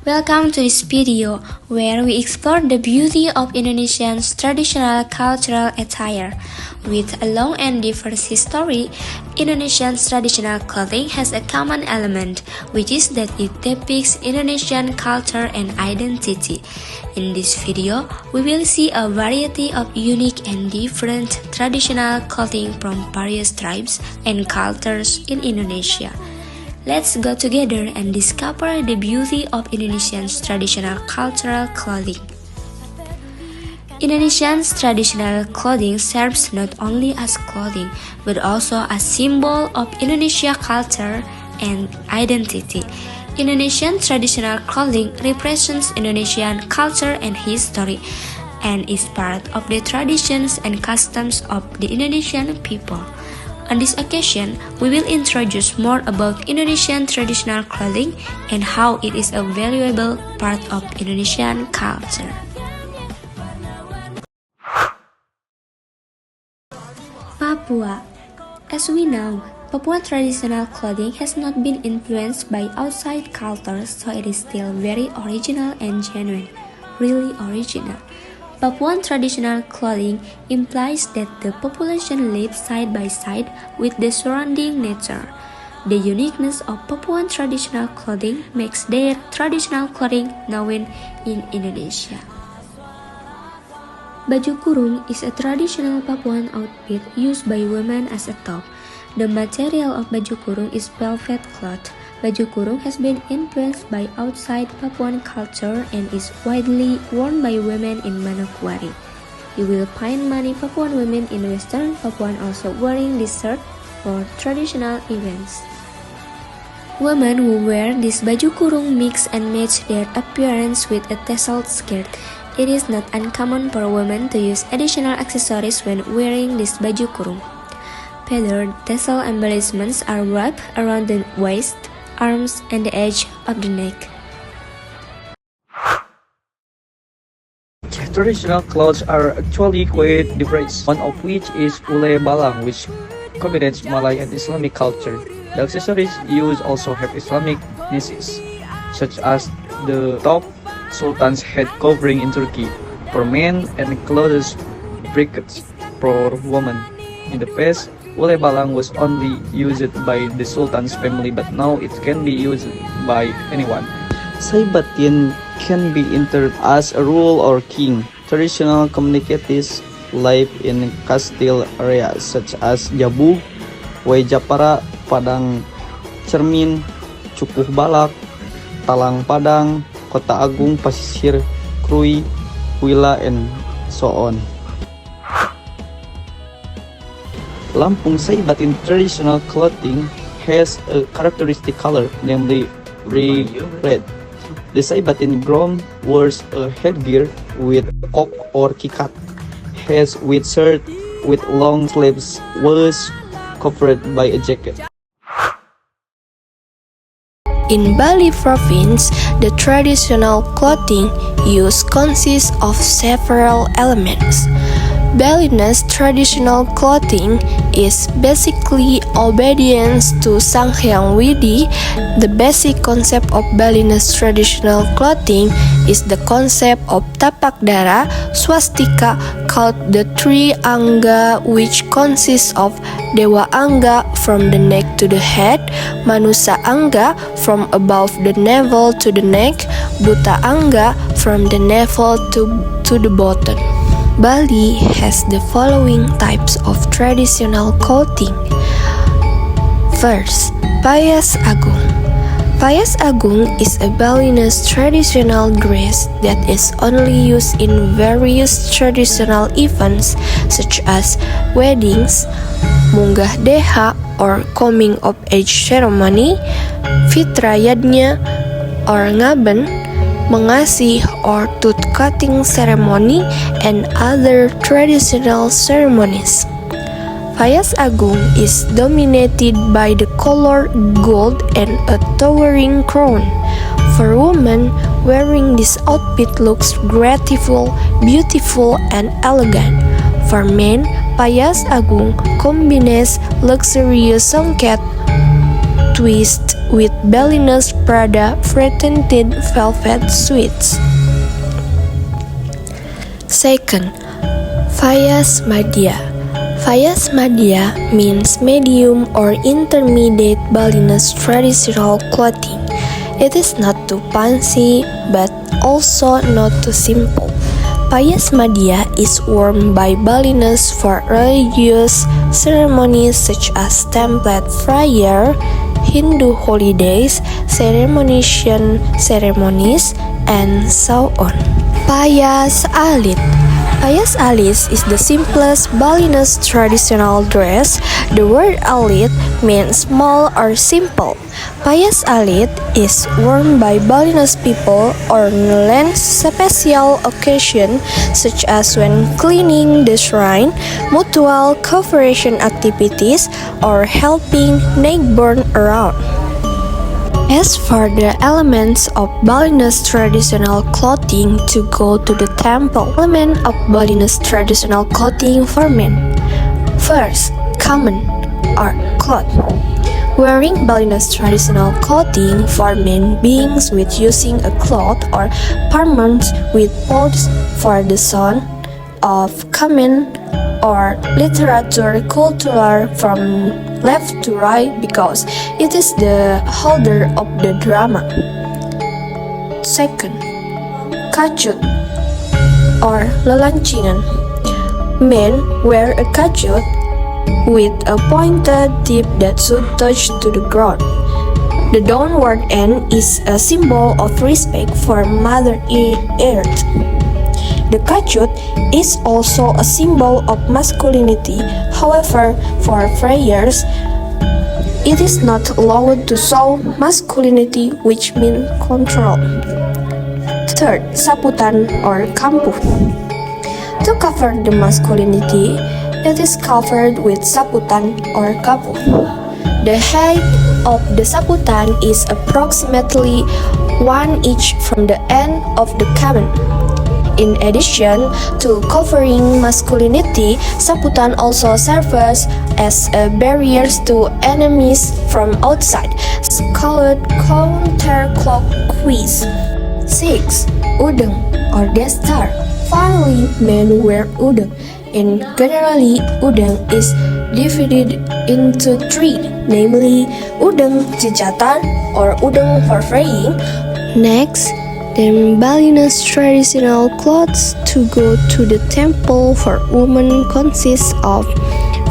Welcome to this video where we explore the beauty of Indonesian's traditional cultural attire. With a long and diverse history, Indonesian's traditional clothing has a common element, which is that it depicts Indonesian culture and identity. In this video, we will see a variety of unique and different traditional clothing from various tribes and cultures in Indonesia. Let's go together and discover the beauty of Indonesian's traditional cultural clothing. Indonesian's traditional clothing serves not only as clothing, but also a symbol of Indonesia culture and identity. Indonesian traditional clothing represents Indonesian culture and history, and is part of the traditions and customs of the Indonesian people. On this occasion, we will introduce more about Indonesian traditional clothing and how it is a valuable part of Indonesian culture. Papua. As we know, Papua traditional clothing has not been influenced by outside cultures, so it is still very original and genuine, really original. Papuan traditional clothing implies that the population lives side by side with the surrounding nature. The uniqueness of Papuan traditional clothing makes their traditional clothing known in Indonesia. Baju kurung is a traditional Papuan outfit used by women as a top. The material of baju kurung is velvet cloth. Baju kurung has been influenced by outside Papuan culture and is widely worn by women in Manokwari. You will find many Papuan women in Western Papuan also wearing this shirt for traditional events. Women who wear this baju kurung mix and match their appearance with a tasseled skirt. It is not uncommon for women to use additional accessories when wearing this baju kurung. Feathered tassel embellishments are wrapped around the waist, arms, and the edge of the neck. Traditional clothes are actually quite diverse, one of which is ule balang, which combines Malay and Islamic culture. The accessories used also have Islamic niches, such as the top, Sultan's head covering in Turkey for men, and clothes brackets for women. In the past, ule balang was only used by the Sultan's family, but now it can be used by anyone. Saibatin can be entered as a ruler or king. Traditional communities live in coastal areas such as Jabu, Wajapara, Padang Cermin, Cukuh Balak, Talang Padang, Kota Agung, Pasisir, Krui, Wila, and so on. Lampung Saibatin traditional clothing has a characteristic color, namely red. The Saibatin groom wears a headgear with kok or kikat, has with shirt with long sleeves, was covered by a jacket. In Bali province, the traditional clothing used consists of several elements. Balinese traditional clothing is basically obedience to Sang Hyang Widi. The basic concept of Balinese traditional clothing is the concept of tapak dara, swastika, called the three Angga, which consists of Dewa Angga from the neck to the head, Manusa Angga from above the navel to the neck, Buta Angga from the navel to the bottom. Bali has the following types of traditional clothing. First, Payas Agung. Payas Agung is a Balinese traditional dress that is only used in various traditional events such as weddings, Munggah Deha or coming of age ceremony, Fitrayadnya or Ngaben, Mengasih or tooth cutting ceremony, and other traditional ceremonies. Payas Agung is dominated by the color gold and a towering crown. For women, wearing this outfit looks graceful, beautiful, and elegant. For men, Payas Agung combines luxurious songket twist with Balinese Prada fretted velvet suites. Second, Fayas Madhya. Fayas Madhya means medium or intermediate Balinese traditional clothing. It is not too fancy, but also not too simple. Fayas Madhya is worn by Balinese for religious ceremonies such as temple prayer, Hindu holidays, ceremonial ceremonies, and so on. Payas Alit. Payas alit is the simplest Balinese traditional dress. The word alit means small or simple. Payas alit is worn by Balinese people on special occasion such as when cleaning the shrine, mutual cooperation activities, or helping neighbors around. As for the elements of Balinese traditional clothing to go to the temple, element of Balinese traditional clothing for men. First, common or cloth. Wearing Balinese traditional clothing for men beings with using a cloth or garment with folds for the son of common or literature cultural from left to right because it is the holder of the drama. Second, kajut or lelancingan. Men wear a kajut with a pointed tip that should touch to the ground. The downward end is a symbol of respect for Mother Earth. The kajut is also a symbol of masculinity. However, for prayers, it is not allowed to show masculinity, which means control. Third, saputan or kampuh. To cover the masculinity, it is covered with saputan or kapuh. The height of the saputan is approximately 1 inch from the end of the kamen. In addition to covering masculinity, saputan also serves as a barrier to enemies from outside, called counterclockwise. 6. Udeng or dastar. Finally, men wear udeng, and generally udeng is divided into 3, namely udeng jejatan or udeng for praying. Next, the Balinese traditional clothes to go to the temple for women consists of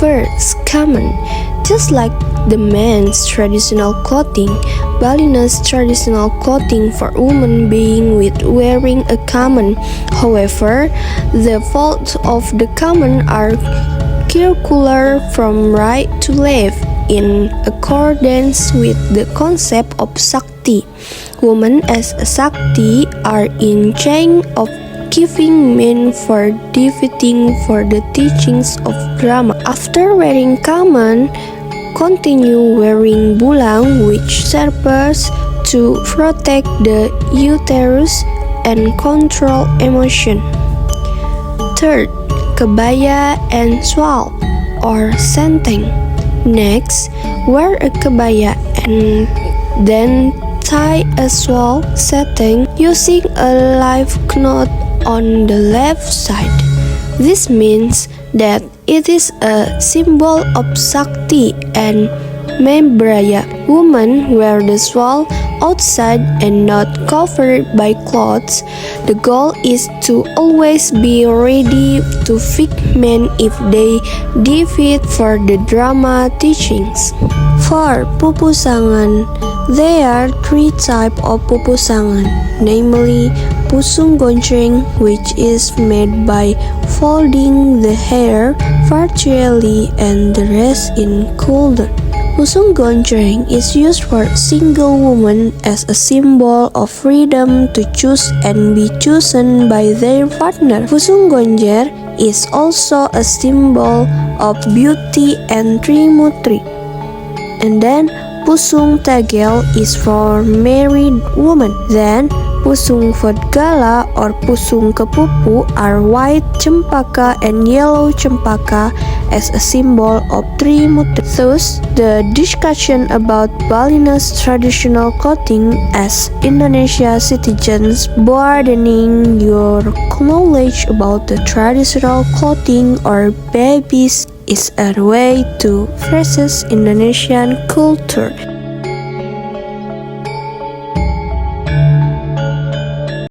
first, kamen. Just like the men's traditional clothing, Balinese traditional clothing for women being with wearing a kamen. However, the folds of the kamen are circular from right to left in accordance with the concept of Sakti. Women as a Sakti are in chain of giving men for defeating for the teachings of drama. After wearing kamen, continue wearing bulang, which serves to protect the uterus and control emotion. Third, kebaya and shawl or senteng. Next, wear a kebaya and then tie a shawl setting using a live knot on the left side. This means that it is a symbol of Sakti and Membraya. Women wear the shawl outside and not covered by clothes. The goal is to always be ready to fight men if they defeat for the drama teachings. For pupusangan, there are 3 types of pupusangan, namely pusung gonceng, which is made by folding the hair partially and the rest in cauldron. Pusung gonceng is used for single women as a symbol of freedom to choose and be chosen by their partner. Pusung gonjer is also a symbol of beauty and trimutri. And then pusung tegel is for married women. Then Pusung Vodgala or Pusung Kepupu are white cempaka and yellow cempaka as a symbol of Trimurti. Thus, the discussion about Balinese traditional clothing as Indonesia citizens broadening your knowledge about the traditional clothing or babies is a way to phrases Indonesian culture.